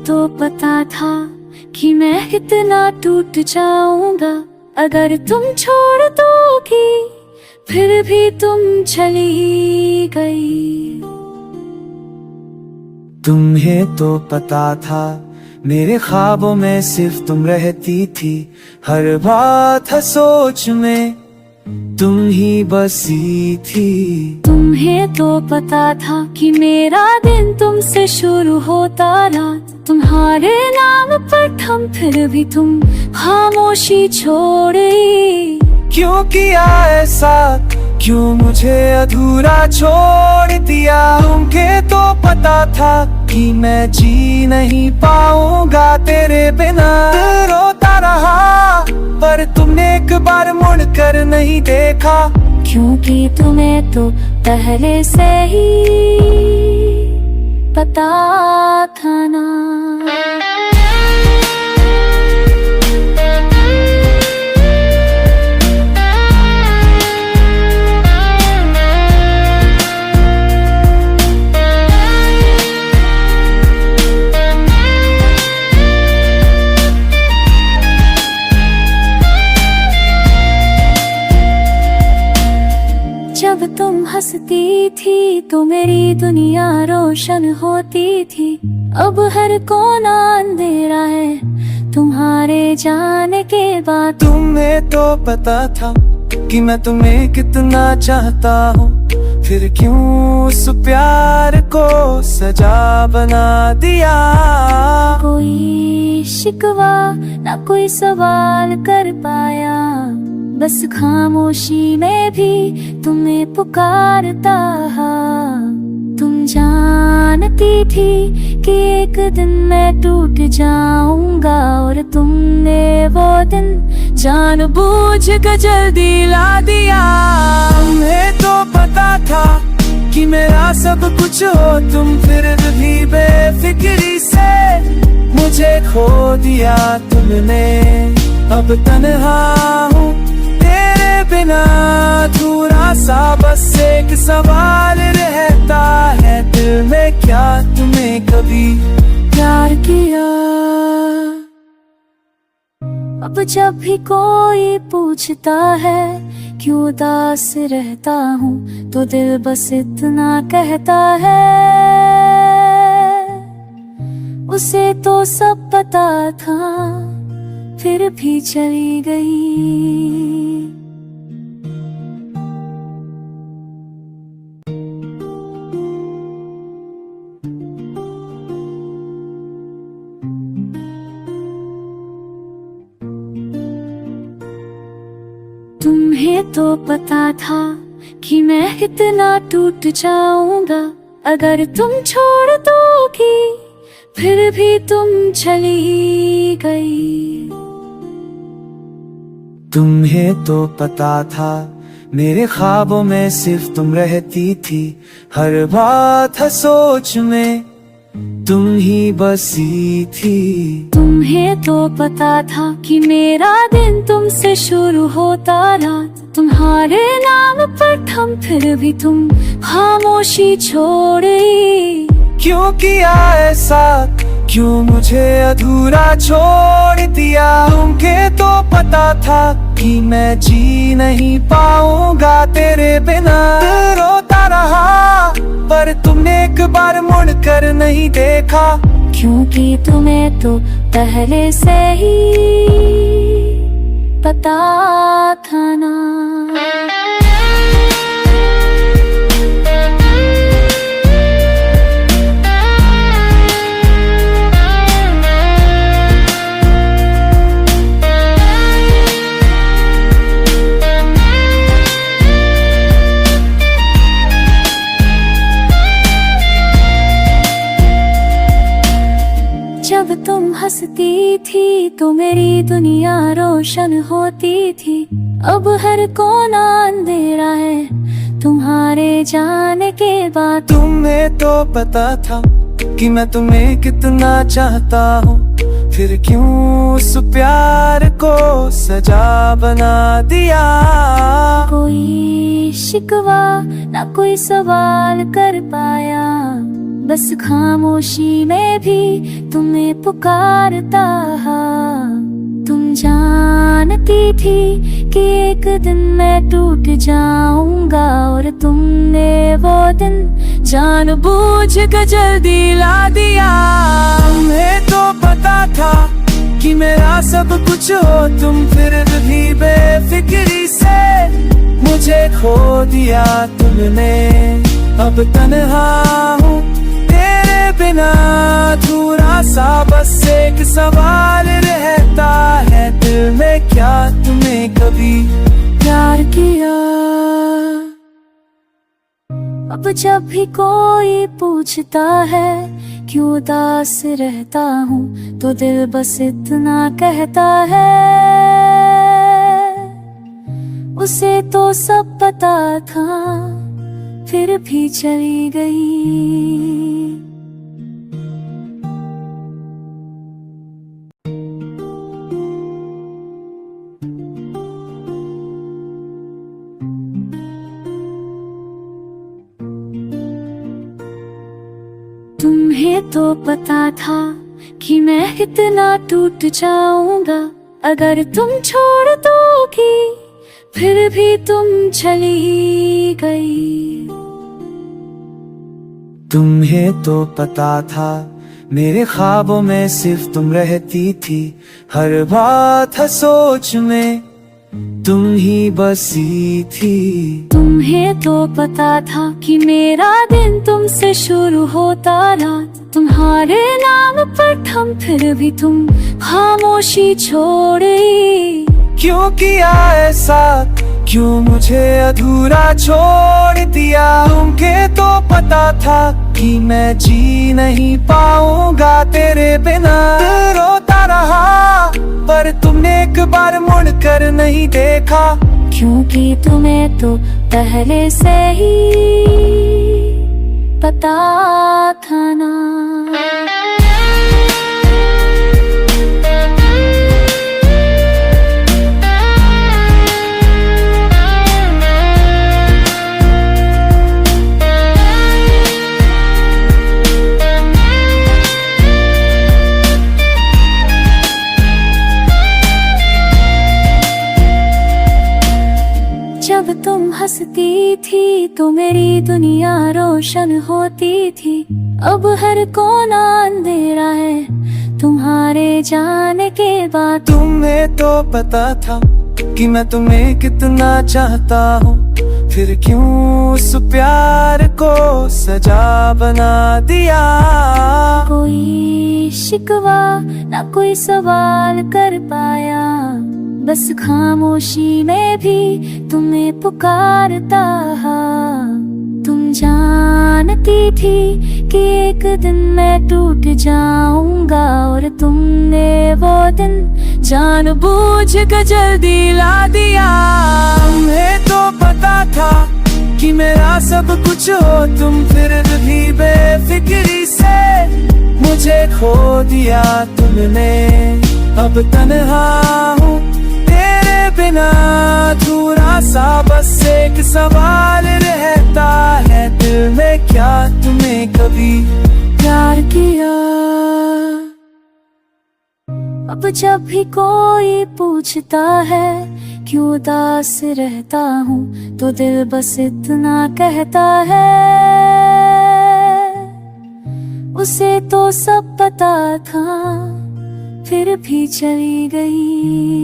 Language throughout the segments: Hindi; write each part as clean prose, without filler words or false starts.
तो पता था कि मैं कितना टूट जाऊंगा अगर तुम छोड़ दोगी, फिर भी तुम चली गई। तुम्हें तो पता था मेरे ख्वाबों में सिर्फ तुम रहती थी, हर बात हर सोच में तुम ही बसी थी। तुम्हें तो पता था कि मेरा दिन तुमसे शुरू होता रात, तुम्हारे नाम पर थम फिर भी तुम खामोशी छोड़ी। क्यों किया ऐसा, क्यों मुझे अधूरा छोड़ दिया? तुमके तो पता था कि मैं जी नहीं पाऊंगा तेरे बिना। रोता रहा पर तुमने एक बार मुड़ कर नहीं देखा, क्योंकि तुम्हें तो पहले से ही पता था ना। जब तुम हंसती थी तो मेरी दुनिया रोशन होती थी, अब हर कोना अंधेरा है तुम्हारे जाने के बाद। तुम्हें तो पता था कि मैं तुम्हें कितना चाहता हूँ, फिर क्यों उस प्यार को सजा बना दिया? कोई शिकवा ना कोई सवाल कर पाया, बस खामोशी में भी तुम्हें पुकारता। तुम जानती थी कि एक दिन मैं टूट जाऊंगा, और तुमने वो दिन जानबूझ कर जल्दी ला दिया। तुम्हें तो पता था कि मेरा सब कुछ हो तुम, फिर भी बेफिक्री से मुझे खो दिया तुमने। अब तन्हा हूँ बिना, अधूरा सा बस एक सवाल रहता है दिल में, क्या तुम्हें कभी प्यार किया? अब जब भी कोई पूछता है क्यों उदास रहता हूँ, तो दिल बस इतना कहता है, उसे तो सब पता था फिर भी चली गई। तुम्हें तो पता था कि मैं कितना टूट जाऊंगा अगर तुम छोड़ दोगी, फिर भी तुम चली गई। तुम्हें तो पता था मेरे ख्वाबों में सिर्फ तुम रहती थी, हर बात हर सोच में तुम ही बसी थी। तुम्हें तो पता था कि मेरा दिन तुमसे शुरू होता रात, तुम्हारे नाम पर थम फिर भी तुम खामोशी छोड़ी। क्यों किया ऐसा, क्यों मुझे अधूरा छोड़ दिया? तुमके तो पता था कि मैं जी नहीं पाऊंगा तेरे बिना। रोता रहा पर तुमने एक बार मुड़ कर नहीं देखा, क्योंकि तुम्हें तो पहले से ही पता था ना। जब तुम हंसती थी तो मेरी दुनिया रोशन होती थी, अब हर कोना अंधेरा है तुम्हारे जाने के बाद। तुम्हें तो पता था कि मैं तुम्हें कितना चाहता हूँ, फिर क्यों उस प्यार को सजा बना दिया? कोई शिकवा ना कोई सवाल कर पाया, बस खामोशी में भी तुम्हें पुकारता। तुम जानती थी कि एक दिन मैं टूट जाऊंगा, और तुमने वो दिन जानबूझ कर जल्दी ला दिया। तुम्हें तो पता था कि मेरा सब कुछ हो तुम, फिर भी बेफिक्री से मुझे खो दिया तुमने। अब तन्हा हूँ तेरे बिना, अधूरा सा बस एक सवाल रहता है दिल में, क्या तुम्हें कभी प्यार किया? अब जब भी कोई पूछता है क्यों उदास रहता हूँ, तो दिल बस इतना कहता है, उसे तो सब पता था फिर भी चली गई। तुम्हें तो पता था कि मैं कितना टूट जाऊंगा, अगर तुम छोड़ दोगी फिर भी तुम चली गई। तुम्हें तो पता था मेरे ख्वाबों में सिर्फ तुम रहती थी, हर बात हर सोच में तुम ही बसी थी। तुम्हें तो पता था कि मेरा दिन तुमसे शुरू होता, रात तुम्हारे नाम पर थम, फिर भी तुम खामोशी छोड़ी। क्यों किया ऐसा, क्यों मुझे अधूरा छोड़ दिया? तुमके तो पता था कि मैं जी नहीं पाऊंगा तेरे बिना। रोता रहा पर तुमने एक बार मुड़ कर नहीं देखा, क्योंकि तुम्हें तो पहले से ही पता था ना। जब तुम हंसती थी तो मेरी दुनिया रोशन होती थी, अब हर कोना अंधेरा है तुम्हारे जाने के बाद। तुम्हें तो पता था कि मैं तुम्हें कितना चाहता हूँ, फिर क्यों उस प्यार को सजा बना दिया? कोई शिकवा ना कोई सवाल कर पाया, बस खामोशी में भी तुम्हें पुकारता। तुम जानती थी कि एक दिन मैं टूट जाऊंगा, और तुमने वो दिन जानबूझ कर जल्दी ला दिया। तुम्हें तो पता था कि मेरा सब कुछ हो तुम, फिर भी बेफिक्री से मुझे खो दिया तुमने। अब तन्हा हूँ तेरे बिना, अधूरा सा बस एक सवाल रहता है दिल में, क्या तुम्हें कभी प्यार किया? अब जब भी कोई पूछता है क्यों उदास रहता हूँ, तो दिल बस इतना कहता है, उसे तो सब पता था फिर भी चली गई।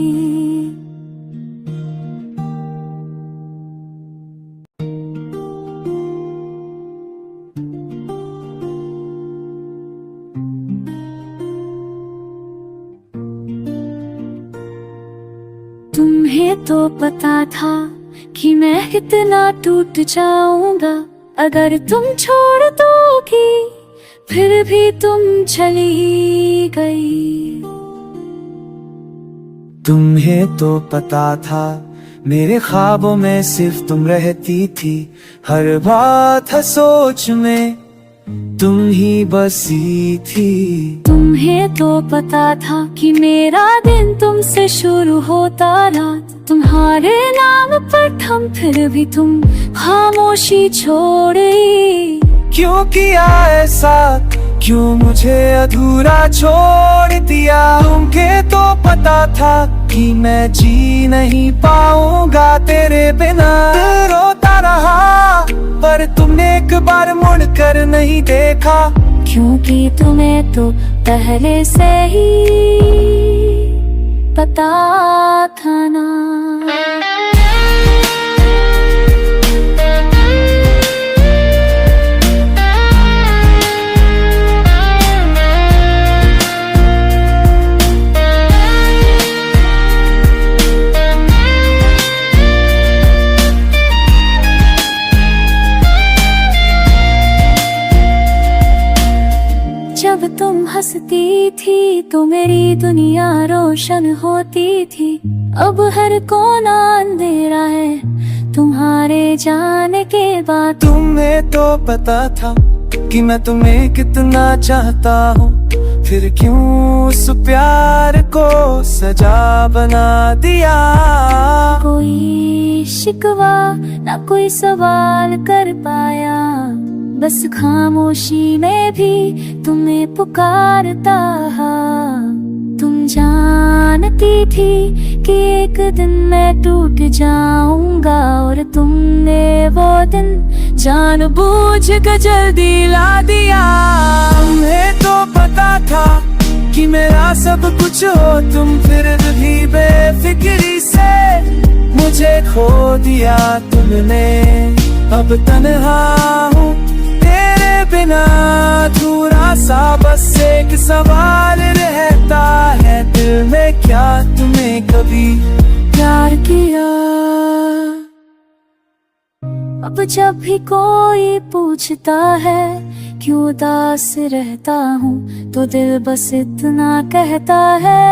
तुम्हें तो पता था कि मैं कितना टूट जाऊंगा, अगर तुम छोड़ दोगी फिर भी तुम चली गई। तुम्हें तो पता था मेरे ख्वाबों में सिर्फ तुम रहती थी, हर बात हर सोच में तुम ही बसी थी। तुम्हें तो पता था कि मेरा दिन तुमसे शुरू होता, रात तुम्हारे नाम पर थम, फिर भी तुम खामोशी छोड़ी। क्यों किया ऐसा, क्यों मुझे अधूरा छोड़ दिया। तुमके तो पता था कि मैं जी नहीं पाऊंगा तेरे बिना। रोता रहा पर तुमने एक बार मुड़ कर नहीं देखा, क्योंकि तुम्हें तो पहले से ही पता था ना। जब तुम हंसती थी तो मेरी दुनिया रोशन होती थी। अब हर कोना अंधेरा है तुम्हारे जाने के बाद। तुम्हें तो पता था कि मैं तुम्हें कितना चाहता हूँ, फिर क्यों उस प्यार को सजा बना दिया। कोई शिकवा ना कोई सवाल कर पाया, बस खामोशी में भी तुम्हें पुकारता। तुम जानती थी कि एक दिन मैं टूट जाऊंगा, और तुमने वो दिन जानबूझ कर जल्दी ला दिया। तुम्हें तो पता था कि मेरा सब कुछ हो तुम, फिर भी बेफिक्री से मुझे खो दिया तुमने। अब तन्हा हूँ तेरे बिना, अधूरा सा बस एक सवाल रहता है दिल में, क्या तुम्हें कभी प्यार किया। अब जब भी कोई पूछता है क्यों उदास रहता हूँ, तो दिल बस इतना कहता है,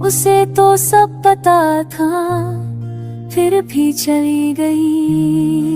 उसे तो सब पता था फिर भी चली गई।